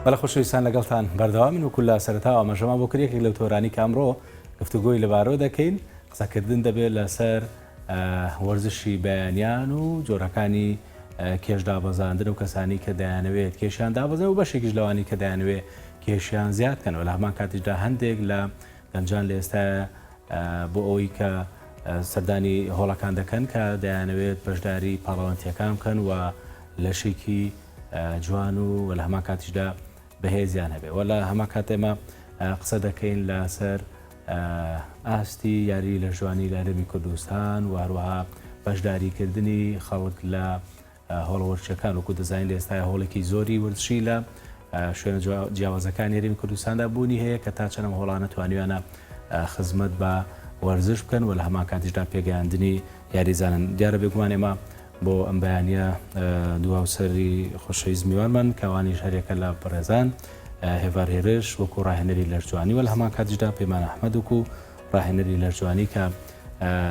بەڵە خۆشەویستان لەگەڵتان بەردەوامن وکو لە سەرەتا ئاماژەمان بۆ کردێک لەو تۆرانی کامڕۆ گفتوگۆی لەبارەوە دەکەین قسەکردن دەبێت لەسەر وەرزشی بەیانیان و جۆرەکانی کێش دابەزاندن و کەسانی کە دەیانەوێت کێشیان دابەزن و بەشێکیش لەوانی کە دەیانەوێت کێشیان زیاد بکەنەوە لە هەمان کاتیشدا هەندێک لە گەنجان لە ئێستایە بۆ ئەوەی کە سەردانی هۆڵەکان دەکەن کە دەیانەوێت بەشداری پاڵەوانتیەکان بکەن و لەشێکی جوان و لە هەمان کاتیشدا بەهێزیان هەبێ وە لە هەمان کات ئێمە قسە دەکەین لەسەر ئاستی یاری لە ژوانی لە هەرێمی کوردستان و هەروەها بەشداریکردنی خەڵک لە هۆڵە وەرزشەکان وەکو دەزانین لە ئێستای هۆڵێکی زۆری وەرزشی لە شوێنە جیاوازەکانی هەرێمی کوردستاندا بوونی هەیە کە تا چەندەم هۆڵانە توانیویانە خزمەت بە وەرزش بکەن و لە هەمان کاتیشدا پێگەیاندنی یاریزانن دیارە بێگومان ئێمە بۆ ئەم بەیانیە دواوسەری خۆشەویست میوانمان کەوانیش هەرێکە لە بەڕێزان هێوار هێرش وەکو ڕاهێنەری لەرجوانی و لە هەمان کاتیشدا پەیمان ئەحمەد وەکو ڕاهێنەری لەرجوانی کە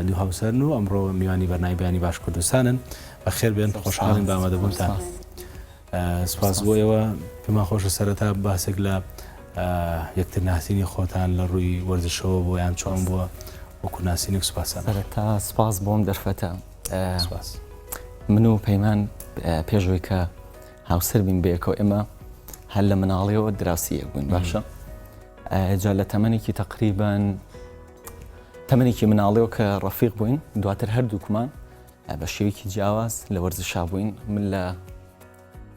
دوو هاوسەرن و ئەمڕۆ میوانی بەرنامەی بەیانی باش کوردستانن بەخێر بێن خۆشحاڵین بە ئامادەبوونتان سپاس بۆ ئێوە پێمان خۆشە سەرەتا باسێک لە یەکتر ناسینی خۆتان لە ڕووی وەرزشەوە بۆ یان چۆن بووە وەکو ناسینێک سوپاسان سەرەتا سپاس بۆم دەرفەتە من و پەیمان پێشەوەی کە هاوسەر بین بەیەکەوە ئێمە هەر لە مناڵیەوە دراسیەک بووین باشە جا لە تەمەنێکی تقریبان تەمەنێکی مناڵیەوە کە ڕەفیق بووین دواتر هەردووکمان بە شێوەیەکی جیاواز لە وەرزشا بووین من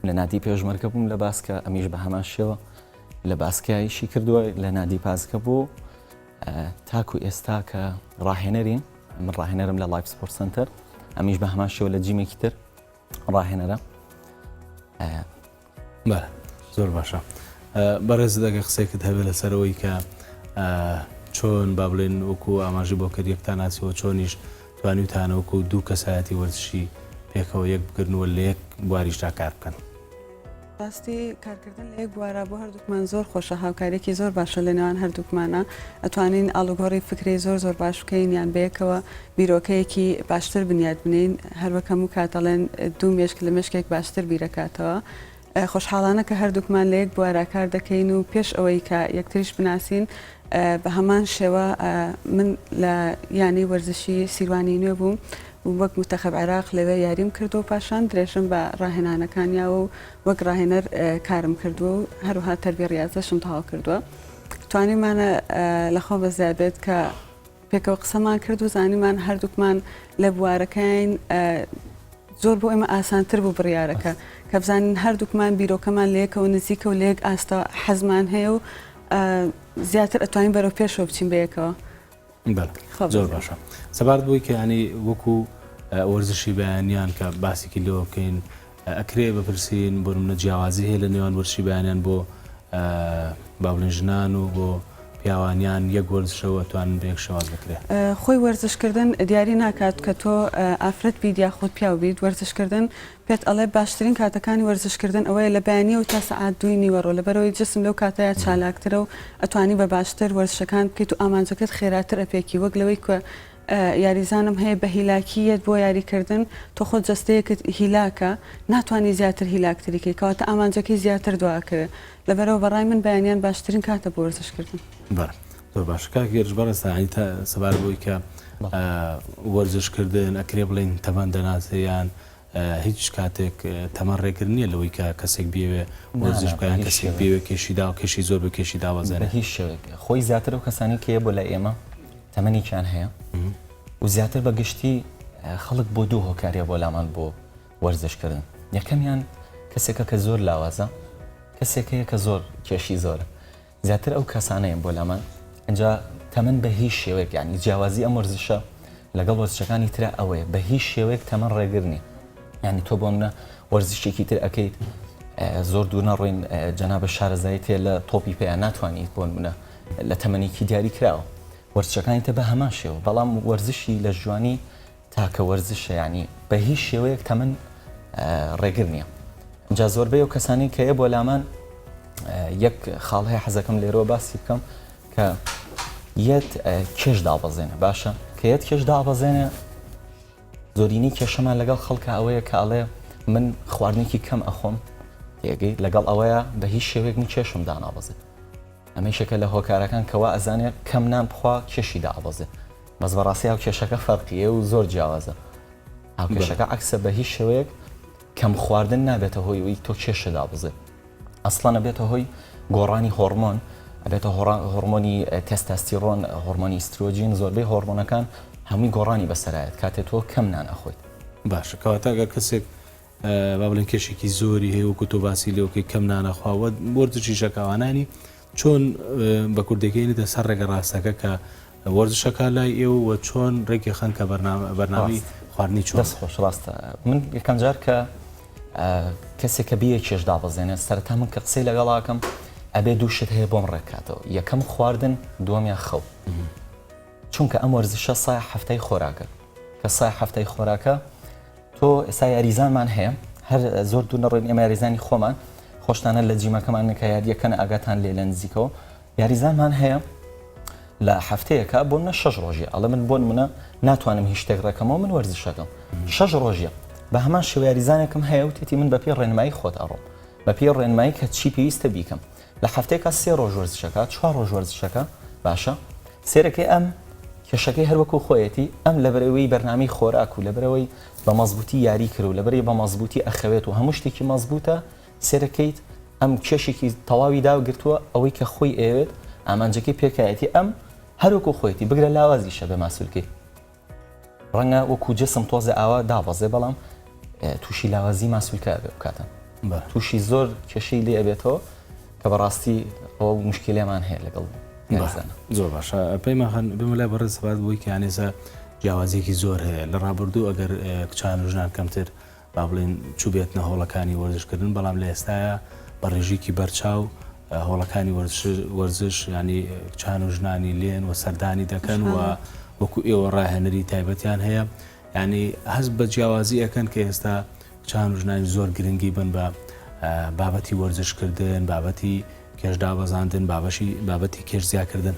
لە نادی پێشمەرگە بووم لە باسکە ئەمیش بە هەمان شێوە لە باسکایشی کردووە لە نادی پازکە بوو تاکو ئێستا کە ڕاهێنەرین من ڕاهێنەرم لە لایف سپۆرت سنتەر ئەمیش بە هەمان شێوە لە جیمێکی تر ڕاهێنەرە زۆر باشە بەڕێز دەگە قسێکت هەبێت لەسەرەوەی کە چۆن با بڵێن وەکو ئاماژی بۆ کرد یەکتان ناسیەوە چۆنیش توانیوتانە وەکو دوو کەسایەتی وەرزشی پێکەوە یەک بکردنەوە لە یەک بواریشدا کار بکەن ڕاستی کارکردن لە یەک بوارە بۆ هەردووکمان زۆر خۆشە هاوکارێکی زۆر باشە لە نێوان هەردووکمانە ئەتوانین ئاڵوگۆڕی فکری زۆر باش بکەین یان بەیەکەوە بیرۆکەیەکی باشتر بنیاد بنین هەروەکەم و کاتەڵێن دوو مێشک لە مشکێک باشتر بیرەکاتەوە خۆشحاڵانە کە هەردووکمان لە یەک بوارە کار دەکەین و پێش ئەوەی کە یەکتریش بناسین بە هەمان شێوە من لە یانی وەرزشی سیروانی نوێ بووم وەک متەخەب عێراق لەوێ یاریم کردو و پاشان درێژم بە ڕاهێنانەکانیاوە و وەک ڕاهێنەر کارم کردووە و هەروها تەربیە ڕاضەشم تەواو کردووە توانیمانە لەخۆ بەزیابێت کە پێکەوە قسەمان کرد و زانیمان هەردووکمان لە بوارەکەین زۆر بۆ ئێمە ئاسانتر بوو بڕیارەکە کە بزانین هەردووکمان بیرۆکەمان لەیەکەوە نزیکە و لەیەک ئاستا حەزمان هەیە و زیاتر ئەتوانین بەرەو پێشەوە بچین بەیەکەوە زۆر باشە سەبارەت بووی کە ینی وەکو وەرزشی بەیانیان کە باسێکی لێوە بکەین ئەکرێ بپرسین بۆ منە جیاوازی هەیە لە نێوان وەرزشی بەیانیان بۆ با بڵێن ژنان و بۆ پیاوانیان یەک وەرزشەوە توانن بە یەک شێواز بکرێ خۆی وەرزشکردن دیاری ناکات کە تۆ ئافرەت بیت یا خۆت پیاو بیت وەرزشکردن پێت ئەڵێ باشترین کاتەکانی وەرزشکردن ئەوەیە لە بەیانیەوە تا سەعات 2 نیوەڕۆ لەبەرەوەی جسم لەو کاتەیە چالاکترە و ئەتوانی بە باشتر وەرزشەکان بکەیت و ئامانجەکەت خێراتر ئەپێکی وەک لەوەی کە یاریزانم هەیە بە هیلاکیەت بۆ یاریکردن تۆ خۆت جەستەیەکت هیلاکە ناتوانانی زیاتر هیلاکتریکەی کەواتە ئامانجەکەی زیاتر دواکرێت لەبەرەوە بەڕای من بەیانیان باشترین کاتە بۆ وەرزشکردن زۆر باش کاکێرش بەڕێستانی تا سەبار بووی کە وەرزشکردن ئەکرێ بڵێن تەمەن دەناسەیان هیچ کاتێک تەمەن ڕێگر نییە لەوەی کە کەسێک بێوێ وەرزش بکەیان کەسێک بێوێ کێشیدا و کێشی زۆر بە کێشی داوازانە هیچ شێوێک خۆی زیاتر و کەسانی کە بۆ لە ئێمە تەمەنێکیان هەیە و زیاتر بە گشتی خەڵک بۆ دوو هۆکاریە بۆ لامان بۆ وەرزشکردن یەکەمیان کەسێکە کە زۆر لاوازە کەسێکەیە کە زۆر کێشی زۆرە زیاتر ئەو کەسانەیە بۆ لامان ئەجا تەمەن بە هیچ شێوەیەک یعنی جیاوازی ئەم وەرزشە لەگەڵ وەرزشەکانی ترە ئەوەیە بە هیچ شێوەیەک تەمەن ڕێگر نیە یعنی تۆ بۆ منە وەرزشێکی تر ئەەکەیت زۆر دوور نەڕۆین جەنابە شارەزایی تێ لە تۆپی پێیان ناتوانیت بۆ منە لە تەمەنێکی دیاری کراوە وەرزشەکانی تە بە هەمان شێوە بەڵام وەرزشی لە جوانی تاکە وەرزشە ینی بە هیچ شێوەیەک تەمەن ڕێگر نییە جا زۆربەی و کەسانی کە بۆ لامان یەک خاڵ هەیە حەزەکەم لێرەوە باسی بکەم کە یەت کێش دابەزێنە باشە کە یەت کێش دابەزێنە زۆرینی کێشەمان لەگەڵ خەڵکە ئەوەیە کە ئەڵێ من خواردنێکی کەم ئەخۆم تێگەی لەگەڵ ئەوەیە بە هیچ شێوەیەکنی کێشم دانابەزێت ئەمە شەکە لە هۆکارەکان کەوا ئەزانێت کەم نان بخوا کێشی دابەزێت بەس بەڕاستی ئەو کێشەکە فەرقیە و زۆر جیاوازە ئەو کێشەکە عەکسە بە هیچ شێوەیەک کەم خواردن نابێتە هۆی ئەوەی تۆ کێشە دابەزێت ئەسڵەن ئەبێتە هۆی گۆڕانی هۆرمۆن ئەبێتە هۆرمۆنی تێستۆستێرۆن هۆرمۆنی ئیسترۆجین زۆربەی هۆرمۆنەکان هەمووی گۆڕانی بەسەرایەت کاتێک تۆ کەم نان ئەخۆیت باشە کەواتە ئەگەر کەسێک با بڵێن کێشێکی زۆری هەیە وەکو تۆ باسی لێوکەی کەم نانەخواوە وەرزشی شەکاوانانی چۆن بە کوردەکەینیتە سەر ڕێگە ڕاستەکە کە وەرزشەکە لای ئێوە و چۆن ڕێکی خەن کە بەرنامی خواردنی چۆن دەست خۆش ڕاستە من یەکەم جار کە کەسێک کە بیە کێش دابەزێنێت سەرەتا من کە قسەی لەگەڵاکەم ئەبێ دوو شت هەیە بۆم ڕێکاتەوە یەکەم خواردن دووەمیان خەو چونکە ئەم وەرزشە سای هەفتەی خۆراکە کە سای هەفتەی خۆراکە تۆ ئێستا یاریزانمان هەیە هەر زۆر دوو نەڕۆین ئێمە یاریزانی خۆمان خۆشتانە لە جیمەکەمان نکە یاریەکەن ئاگاتان لێ لە نزیکەوە یاریزانمان هەیە لە هەفتەیەکە بۆ منە 6 ڕۆژیە ئەڵە من بۆ منە ناتوانم هیچ شتێک ڕێکەمەوە من وەرزشەکەم 6 ڕۆژیە بە هەمان شێوە یاریزانێکم هەیە و تێتی من بە پێی ڕێنمایی خۆت ئەڕۆم بە پێی ڕێنمایی کە چی پێویستە بیکەم لە هەفتەیەکە 3 ڕۆژ وەرزشەکە 4 ڕۆژ وەرزشەکە باشە سێرەکەی ئەم کێشەکەی هەروەکو خۆیەتی ئەم لەبەرەوەی بەرنامی خۆراک و لەبەرەوەی بە مەزبوطی یاری کرد و لەبەری بە مەزبوطی ئەخەوێت و هەموو شتێکی مەزبوطە سێرەکەیت ئەم کێشێکی تەواوی داوگرتووە ئەوەی کە خۆی ئەوێت ئامانجەکەی پێکایەتی ئەم هەروەکو خۆیەتی بگرە لاوازیشە بە ماسوولکەی ڕەنگە وەکو جسم تۆزە ئاوا دابەزێ بەڵام تووشی لاوازی ماسوولکە بکاتن تووشی زۆر کێشەی لێ ئەبێتەوە کە بەڕاستی ئەو مشکلێمان هەیە لەگەڵ زۆر باشە پێیمان بمەلای بەڕێز سەبات بووی کە یانێسە جیاوازێکی زۆر هەیە لە ڕابردوو ئەگەر کچان و ژنان کەمتر با بڵێن چوبێتنە هۆڵەکانی وەرزشکردن بەڵام لە ئێستاە بە ڕێژێکی بەرچاو هۆڵەکانی وەرزش ینی کچان و ژنانی لێن و سەردانی دەکەن و وەکو ئێوە ڕاهێنەری تایبەتیان هەیە ینی هەست بە جیاوازی ئەەکەن کە ئێستا کچان و ژنانی زۆر گرنگی بن بە بابەتی وەرزشکردن بابەتی کێشدابەزاندن بابەتی کێش زیاکردن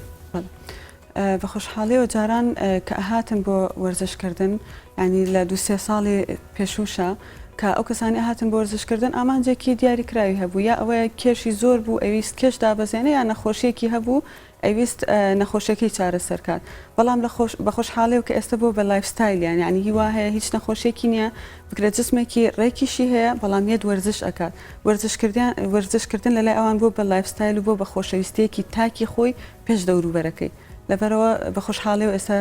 بە خۆشحاڵیەوە جاران کە ئەهاتن بۆ وەرزشکردن ینی لە 2-3 ساڵی پێشوشە کە ئەو کەسانی هاتن بۆ وەرزشکردن ئامانجێکی دیاریکراوی هەبوو یا ئەوەیە کێشی زۆر بوو ئەویست کێش دابەزێنە یا نەخۆشیەکی هەبوو ئەویست نەخۆشیەکەی چارەسەر کات بەڵام بە خۆشحاڵیەوە کە ئێستا بۆ بە لایفستایلیان ینی هیوا هەیە هیچ نەخۆشیێکی نییە بگرە جسمێکی ڕێکیشی هەیە بەڵام یەت وەرزش ئەکات وەرزشکردن لەلای ئەوان بۆ بە لایفستایل و بۆ بە خۆشەویستەیەکی تاکی خۆی پێش دەوروبەرەکەی لەبەرەوە بە خۆشحاڵی و ئێستا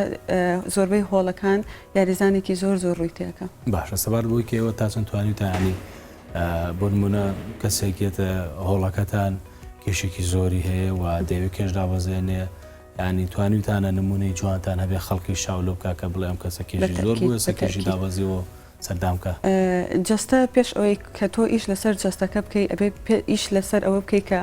زۆربەی هۆڵەکان یاریزانێکی زۆر ڕووی تێەکە باشە سەبار بۆی کە ئێوە تا چەند توانیت ینی بۆ نمونە کەسێکێتە هۆڵەکەتان کێشێکی زۆری هەیە و دەیەوێت کێش دابەزێنێ ینی توانیتانە نمونەی جوانتان هەبێ خەڵکی شاولۆ بکە کە بڵێ ئەم کەسە کێشی زۆر بوو ئێستا کێشی دابەزیەوە سەردامکە جەستە پێش ئەوەی کە تۆ ئیش لەسەر جەستەکە بکەی ئەبێ ئیش لەسەر ئەوە بکەی کە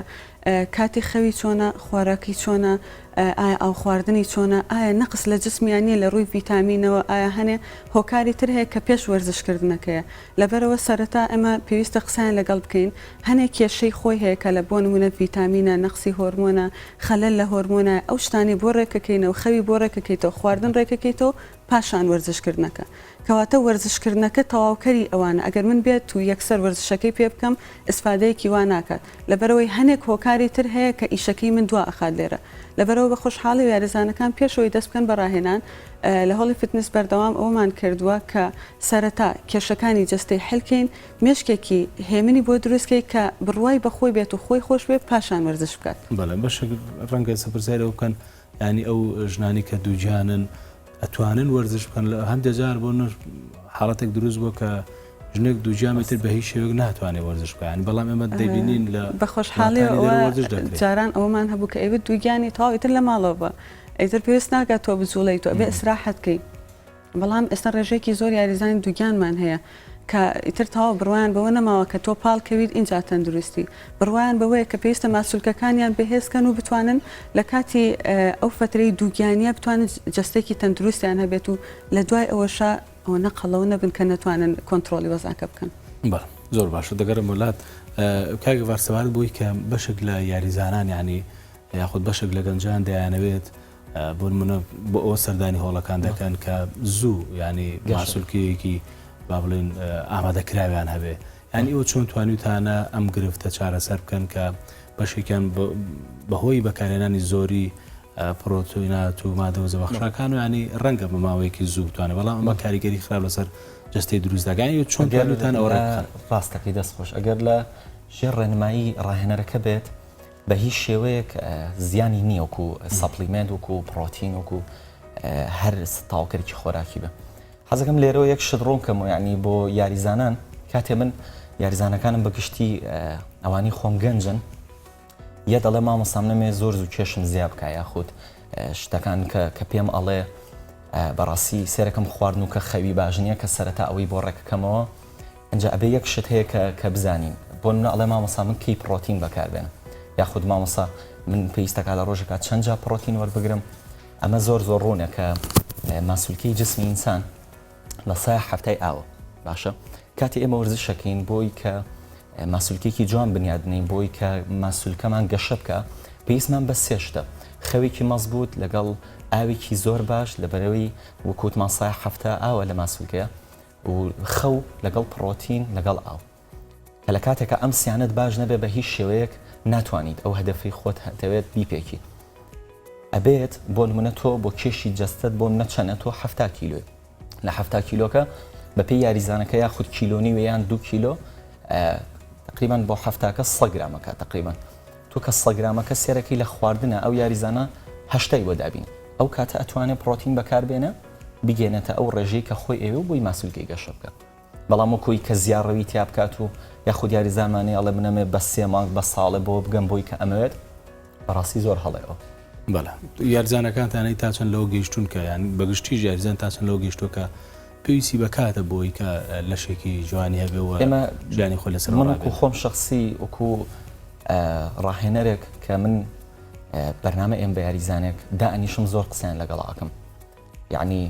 کاتی خەوی چۆنە خواراکی چۆنە ئایا ئەو خواردنی چۆنە ئایا نەقص لە جسمیانی لە ڕووی ڤیتامینەوە ئایا هەنێ هۆکاری تر هەیە کە پێش وەرزشکردنەکەیە لەبەرەوە سەرەتا ئەمە پێویستە قسەیان لەگەڵ بکەین هەنێک کێشەی خۆی هەیە کە لە بۆ نمونە ڤیتامینە نەقسی هۆرمۆنە خەلەل لە هۆرمۆنە ئەو شتانی بۆ ڕێکەکەینەوە خەوی بۆ ڕێکەکەیتەوە خواردن ڕێکەکەیتەوە پاشان وەرزشکردنەکە کەواتە وەرزشکردنەکە تەواوکەری ئەوانە ئەگەر من بێت و یەکسەر وەرزشەکەی پێ بکەم ئستفادەیەکی وا ناکات لەبەرەوەی هەنێک هۆکاری تر هەیە کە ئیشەکەی من دوا ئەخات لێرە لەبەرەوە بە خۆشحاڵی و یاریزانەکان پێشەوەی دەست بکەن بە ڕاهێنان لە هەڵی فتنس بەردەوام ئەومان کردووە کە سەرەتا کێشەکانی جەستەی حلکەین مێشکێکی هێمنی بۆ دروستکەی کە بڕوای بەخۆی بێت و خۆی خۆش بێت پاشان وەرزش بکات بەڵێ بەشێک ڕەنگە سەپرسیارەوە بکەن ینی ئەو ژنانی کە دووجانن ئەتوانن وەرزش بکەن لە هەندێجار بۆ حاڵەتێک دروست بووە کە ژنێک دووجامتر بە هیچ شێوەیەک ناتوانێت وەرزش بکەن بەڵام ئێمە دەبینین لە بە خۆشحاڵی جاران ئەومان هەبوو کە ئەوێت دووگیانی تەواویتر لە ماڵەوە ئەیتر پێویست ناکات تۆ بجوڵیت و ئەبێ ئیسراحەتکەی بەڵام ئێستا ڕێژێکی زۆر یاریزانی دووگیانمان هەیە کە ئیتر تاوا بڕوایان بەوە نەماوە کە تۆ پاڵکەویت اینجا تەندروستی بڕوایان بەوەیە کە پێویستە ماسوولکەکانیان بەهێزکەن و بتوانن لە کاتی ئەو فترەی دووگیانیە بتوانن جەستێکی تەندروستیان هەبێت و لە دوای ئەوەشە ئەوە نەقەڵەوە نەبن کە نەتوانن کۆنتترۆلی وەزاکە بکەن زۆر باشە دەگەرم وڵات کاگە وارسەوار بووی کە بەشێک لە یاریزانان ینی یاخود بەشێک لە گەنجان دەیانەوێت بۆ نمونە بۆ ئەوە سەردانی هۆڵەکان دەکەن کە زوو ینی ماسوولکەیەکی با بڵێن ئامادەکراویان هەبێ ینی ئەو چۆن توانیتانە ئەم گرفتە چارەسەر بکەن کە بەشێکیان بەهۆی بەکارهێنانی زۆری پرۆتۆینات و مادەوە زەبەخشەکان و ینی ڕەنگە بە ماوەیەکی زوو بتوانێت بەڵام ئەمە کاریگەری خراپ لەسەر جستەی دروستداگانی چۆن توانیتان ئەوە ڕاستەکەی دەستخۆش ئەگەر لە ژێر ڕێنمایی ڕاهێنەرەکە بێت بە هیچ شێوەیەک زیانی نییە وەکو سەپلیمنت وەکو پرۆتین وەکو هەر تاوکەرێکی خۆراکی بە حەزەکەم لێرەوە یەک شت ڕوون کەم ینی بۆ یاریزانان کاتێ من یاریزانەکانم بەگشتی ئەوانی خۆم گەنجن یە دەڵێ مامۆستام نەمێ زۆر زوو کێشم زیاد بکە یاخود شتەکان کە پێم ئەڵێ بەڕاستی سێرەکەم خواردن و کە خەوی باش نییە کە سەرەتا ئەوەی بۆ ڕێکەکەمەوە ئەنج ئەبێ یەک شت هەیە کە بزانین بۆ منە ئەڵێ مامۆستا من کەی پرۆتین بەکاربێنە یاخود مامۆستا من پێویستەکە لە ڕۆژێکا چەند جا پرۆتین وەربگرم ئەمە زۆر زۆر ڕوونە کە ماسوولکەی جسمی ئینسان لە سای هەفتای ئاوە باشە کاتی ئێمە وەرزشەکەین بۆی کە ماسوولکێکی جوان بنیادنین بۆی کە ماسوولکەمان گەشە بکە پێویستمان بە سێ شتە خەوێکی مەزبوط لەگەڵ ئاوێکی زۆر باش لەبەرەوەی وەکوتمان سای هەفتە ئاوە لە ماسوولکەیە و خەو لەگەڵ پرۆتین لەگەڵ ئاو کە لە کاتێکە ئەم سیانەت باش نەبێ بە هیچ شێوەیەک ناتوانیت ئەو هەدەفی خۆت هەتەوێت بیپێکی ئەبێت بۆ نمونە تۆ بۆ کێشی جەستت بۆ منە چەنە تۆ 7 کیلۆی لە 7 کیلۆکە بەپێی یاریزانەکە یاخود کیلۆنی ویان 2 کیلۆ تقریبا بۆ 7 100 گرامەکە تقریبا تو کە 100 گرامەکە سێرەکەی لە خواردنە ئەو یاریزانە 8 بۆ دابین ئەو کاتە ئەتوانێت پرۆتین بەکاربێنە بگێنێتە ئەو ڕێژەی کە خۆی ئێوە بۆی ماسوولکەی گەشە بکە بەڵام کۆی کە زیارڕەوی تیا بکات و یاخود یاریزانمانەی ئەڵێ منەمێ بە 3 مانگ بە ساڵێ بۆ بگەم بۆی کە ئەمەوێت بەڕاستی زۆر هەڵەیەوە بەڵێ یاریزانەکانتانەی تا چەند لەوە گەیشتون کە یان بەگشتی یاریزان تا چەند لەوە گەیشتووە کە پێویستی بەکاتە بۆی کە لەشێکی جوانی هەبێەوە ئێمە ژیانی خۆی لەسەر منکو خۆم شخصی وەکو ڕاهێنەرێک کە من بەرنامە ئێم بە یاریزانێک دائنیشم زۆر قسەیان لەگەڵاکەم یعنی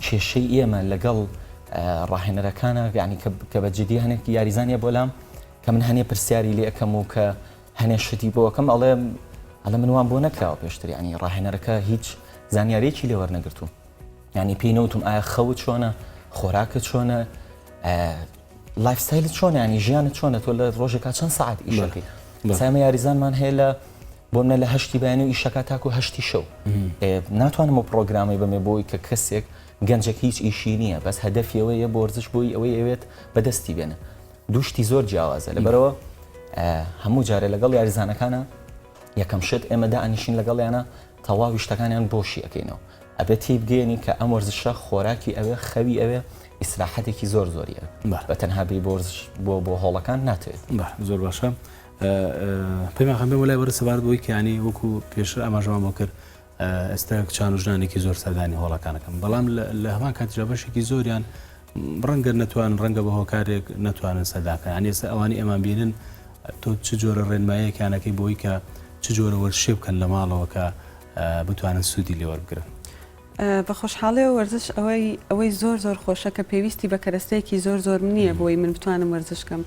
کێشەی ئێمە لەگەڵ ڕاهێنەرەکانە یعنی کە بە جدی هەنێک یاریزانیە بۆلام کە من هەنێ پرسیاری لێ ئەەکەم و کە هەنێ شتی بۆەکەم ئەڵێ منوان بۆ نەکراوە پێشتر ینی ڕاهێنەرەکە هیچ زانیارێکی لێ وەرنەگرتووم ینی پێی نەوتم ئایا خەوت چۆنە خۆراکت چۆنە لایفستایلت چۆنە ینی ژیانت چۆنە تۆ لە ڕۆژێکا چەند ساعت ئیشەکەی سایمە یاریزانمان هەیە لە بۆ منە لە 8 بەیانی و ئیشەکە تاکو 8 شەو ناتوانم و پرۆگرامی بەمێ بۆی کە کەسێک گەنجێک هیچ ئیشی نییە بەس هەدەفیەوەیە بۆ وەرزش بۆی ئەوەی ئەوێت بەدەستی بێنە دوشتی زۆر جیاوازە لەبەرەوە هەموو جارێ لەگەڵ یاریزانەکانە یەکەم شت ئێمە دائنیشین لەگەڵیانە تەواوی شتەکانیان بۆشی ئەەکەینەوە ئەبێت تی بگەێنی کە ئەم وەرزشە خۆراکی ئەوێ خەوی ئەوێ ئیسراحەتێکی زۆر زۆریە بە تەنها بی بۆ هۆڵەکان ناتوێت زۆر باشە پێمان خەم بێ وەلای وەرە سەبارەت بۆی کە ینی وەکو پێشتر ئاماژەمان بۆ کرد ئێستا چان و ژنانێکی زۆر سەردانی هۆڵەکانەکەم بەڵام لە هەمان کاتیژە بەشێکی زۆریان ڕەنگە نەتوانن ڕەنگە بە هۆکارێک نەتوانن سەرداکەن یان ئێستا ئەوانی ئەمان بینن تۆ چ جۆرە ڕێنماییەکانەکەی بۆی کە چ جۆرە وەرزشێ بکەن لە ماڵەوە کە بتوانن سوودی لێ وەربگرن بە خۆشحاڵی وەرزش ئەوەی زۆر زۆر خۆشە کە پێویستی بە کەرەستەیەکی زۆر زۆر نییە بۆی من بتوانم وەرزشکەم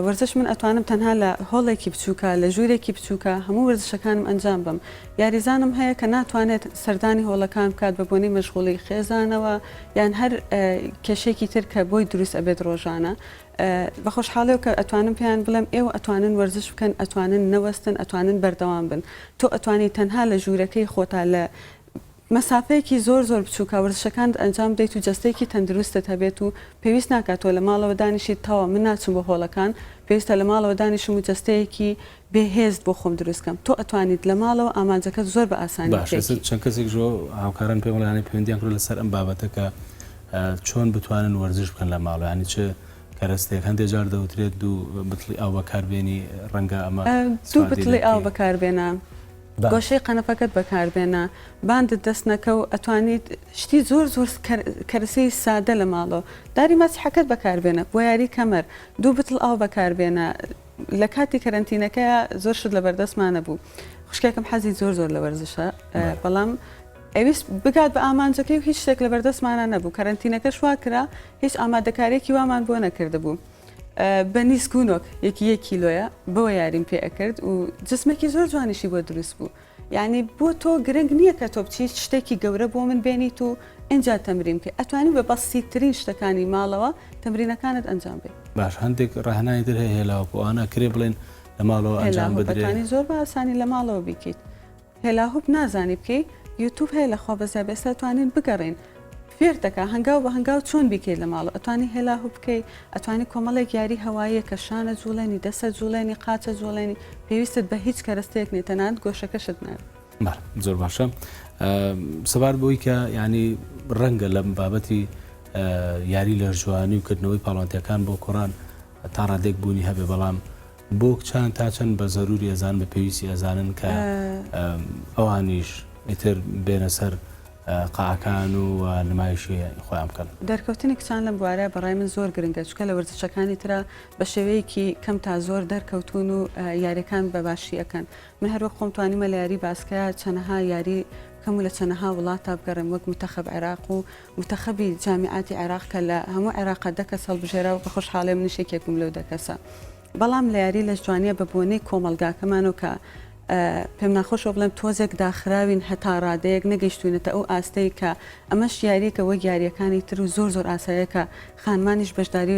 وەرزش من ئەتوانم تەنها لە هۆڵێکی بچووکە لە ژوورێکی بچووکە هەموو وەرزشەکانم ئەنجام بم یاریزانم هەیە کە ناتوانێت سەردانی هۆڵەکان بکات بە بۆنی مەشغوڵی خێزانەوە یان هەر کێشێکی تر کە بۆی دروست ئەبێت ڕۆژانە بە خۆشحاڵی کە ئەتوانم پێیان بڵێم ئێوە ئەتوانن وەرزش بکەن ئەتوانن نەوەستن ئەتوانن بەردەوام بن تۆ ئەتوانی تەنها لە ژوورەکەی خۆتا لە مەسافەیەکی زۆر زۆر بچووکە وەرزشەکان ئەنجام بدەیت و جەستێکی تەندروستت هەبێت و پێویست ناکاتەوە لە ماڵەوە دانیشیت تەوا من ناچم بۆ هۆڵەکان پێویستە لە ماڵەوە دانیشم و جەستەیەکی بێهێست بۆ خۆم دروستکەم تۆ ئەتوانیت لە ماڵەوە ئامانجەکەت زۆر بە ئاسانی چەند کەسێک ژۆ هاوکاران پێم وڵانی پەیوەندیان کرد لەسەر ئەم بابەتە کە چۆن بتوانن وەرزش بکەن لە ماڵەوە ینی چ کەرەستێک هەندێک جار دەوترێت دوو بتڵی ئاو بەکاربێنی ڕەنگە ئەمە دوو بتڵی ئاو بەکاربێنە گۆشەی قەنەفەکەت بەکاربێنە باندت دەست نەکە و ئەتوانیت شتی زۆر زۆر کەرەسەی سادە لە ماڵەوە داری مەسیحەکەت بەکاربێنە بۆ یاری کەمەر دوو بتڵ ئاو بەکاربێنە لە کاتی کەرەنتینەکەیە زۆر شت لە بەردەستمانە بوو خوشکێکم حەزی زۆر زۆر لە وەرزشە بەڵام ئەویست بگات بە ئامانجەکەی و هیچ شتێک لە بەردەستمانە نەبوو کەرەنتینەکە شوا کرا هیچ ئامادەکارێکی وامان بۆ نەکرده بوو بە نیسکوونۆک یەکی 1 کیلۆیە بەوە یاریم پێ ئەکرد و جسمێکی زۆر جوانیشی بۆ دروست بوو یعنی بۆ تۆ گرنگ نییە کە تۆ بچیت شتێکی گەورە بۆ من بێنیت و اینجا تەمرین بکەیت ئەتوانی بە بەسیترین شتەکانی ماڵەوە تەمرینەکانت ئەنجام بێت باش هەندێک ڕاهنایی تر هەیە هێلاوەکوانە کرێ بڵێن لە ماڵەوە ئەنجام بدرێت هێلاهوبەکانی زۆر بە ئاسانی لە ماڵەوە بیکەیت هێلاهوب نازانی بکەیت یوتیوب هەیە لە خۆبەزای بێستا توانین بگەڕین فێر دەکا هەنگاو بە هەنگاو چۆن بیکەیت لە ماڵەوە ئەتوانی هێلاهوب بکەیت ئەتوانی کۆمەڵێک یاری هەواییە کە شانە جوڵێنی دەسە جوڵێنی قاچە جوڵێنی پێویستت بە هیچ کەرەستەیەک نێت تەنانەت گۆشەکەشت نار زۆر باشە سەبار بۆی کە ینی ڕەنگە لەم بابەتی یاری لە ژوانی و کردنەوەی پاڵۆنتیەکان بۆ کوڕان تا ڕادێک بوونی هەبێ بەڵام بۆ کچان تا چەند بە زەروری ئەزان بە پێویستی ئەزانن کە ئەوانیش ئیتر بێنە سەر قاعەکان و نمایشی خۆیان بکەن دەرکەوتنی کچان لەم بوارە بەڕای من زۆر گرنگە چکە لە وەرزشەکانی ترە بە شێوەیەکی کەم تا زۆر دەرکەوتون و یاریەکان بە باشی ئەەکەن من هەروەک خۆم توانیمە لە یاری باسکەیە چەنەها یاری کەم و لە چەنەها وڵاتە بگەڕم وەک متەخەب عێراق و متەخەبی جامیعاتی عێراق کە لە هەموو عێراق دەکەس هەڵبژێرا و بە خۆشحاڵێ منیشێکێکم لەو دەکەسە بەڵام لە یاری لە جوانیە بە بۆنەی کۆمەلگاکەمان و کە پێم ناخۆشەوە بڵێم تۆزێک داخراوین هەتا ڕادەیەک نەگەیشتوینەتە ئەو ئاستەی کە ئەمەش یاریکە وەک یاریەکانی تر و زۆر ئاساییەکە خانمانیش بەشداری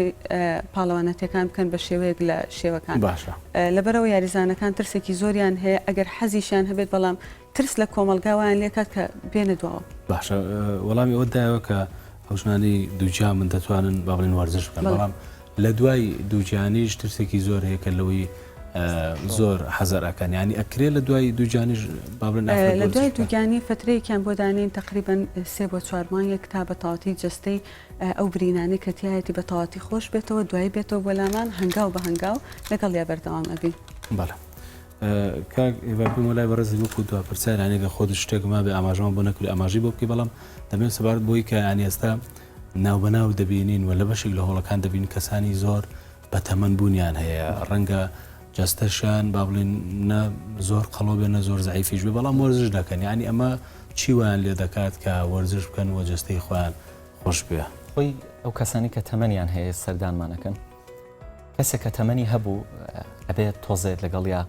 پاڵەوانەتەکان بکەن بە شێوەیەک لە شێوەکان باشە لەبەرەوە یاریزانەکان ترسێکی زۆریان هەیە ئەگەر حەزیشیان هەبێت بەڵام ترس لە کۆمەلگاوایان لێکات کە بێنە دواوە باشە وەڵامی ئەوەدایەوە کە هەوشمانی دووجا من دەتوانن با بڵێن وەرزش بکەن بەڵام لە دوای دووجانیش ترسێکی زۆر هەیە کە لەوەی زۆر حەزەرەکەن ینی ئەکرێ لە دوای دووجانیش لە دوای دووجانی فترەیەکیان بۆ دانین تقریبان 3 بۆ 4 مانگێک تا بە تەواتی جستەی ئەو برینانی کە تایەتی بە تەواتی خۆش بێتەوە دوای بێتەوە بۆ لامان هەنگاو بە هەنگاو لەگەڵ یا بەردەوام ئەبین بەڵێ کاک ئێوە لای بەڕێزی وەکو دو پرسیارانێکە خۆت شتێکما بێ ئاماژەوە بۆ نەکوی ئاماژی بۆ بکەی بەڵام دەبێت سەبارەت بۆی کە ینی ئێستا ناوبەناو دەبینین و لە بەشێک لە هۆڵەکان دەبین کەسانی زۆر بە تەمەەن بوونیان هەیە ڕەنگە جستەشان با بڵین نە زۆر قەڵۆ بێنە زۆر زعیفیش بێ بەڵام وەرزش دەکەن ینی ئەمە چی ویان لێ دەکات کە وەرزش بکەن و جستەی خۆیان خۆش بێ خۆی ئەو کەسانی کە تەمەنیان هەیە سەردانمانەکەن کەسێک کە تەمەنی هەبوو ئەبێت تۆزێت لەگەڵیا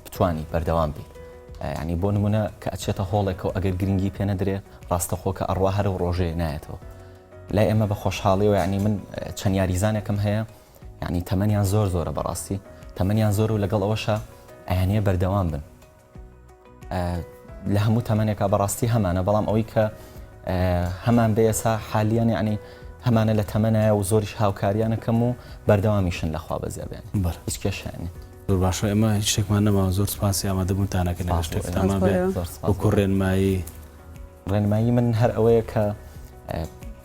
بتوانی بەردەوام بی ینی بۆ نمونە کە ئەچێتە هۆڵێک و ئەگەر گرنگی پێ نەدرێ ڕاستەخۆ کە ئەڕوا هەرە و ڕۆژێ نایەتەوە لای ئێمە بە خۆشحاڵیەوە ینی من چەند یاریزانێکم هەیە ینی تەمەنیان زۆرە بەڕاستی تەمەنیان زۆر و لەگەڵ ئەوەشە ئەیانەیە بەردەوام بن لە هەموو تەمەنێکە بەڕاستی هەمانە بەڵام ئەوەی کە هەمان بێسا حالیان ینی هەمانە لە تەمەنایە و زۆریش هاوکاریانەکەم و بەردەوامیشن لەخوا بەزیابێن هیچ کێشانی زۆر باشە ئێمە هیچ شتێکمان نەماوە زۆر سپاسی ئامادەبوونتانەکە لە شتێکتامان بێ وەکو ڕێنمایی من هەر ئەوەیە کە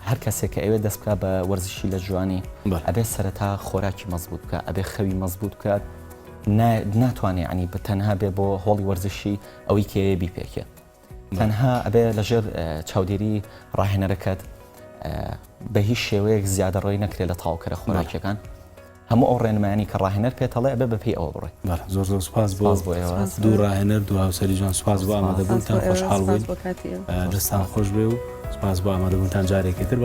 هەر کەسێک کە ئەوێ دەست بکات بە وەرزشی لە جوانی ئەبێ سەرەتا خۆراکی مەزبوط بکە ئەبێ خەوی مەزبوط بکات ناتوانێت عنی بە تەنها بێ بۆ هۆڵی وەرزشی ئەوەی کێ بیپێکێ تەنها ئەبێ لەژێر چاودێری ڕاهێنەرەکەت بە هیچ شێوەیەک زیادە ڕۆی نەکرێت لە تاوکەرە خۆراکیەکان هەموو ئەو ڕێنمایانی کە ڕاهێنەر پێتەڵێ ئەبێ بەپێی ئەوە بڕێ زۆر سپاس بۆ دوو ڕاهێنەر دو هاوسەری جوان سپاس بۆ ئامادەبوونتان خۆشحاڵ بووین دەستان خۆش بێ و سپاس بۆ ئامادەبوونتان جارێکی تر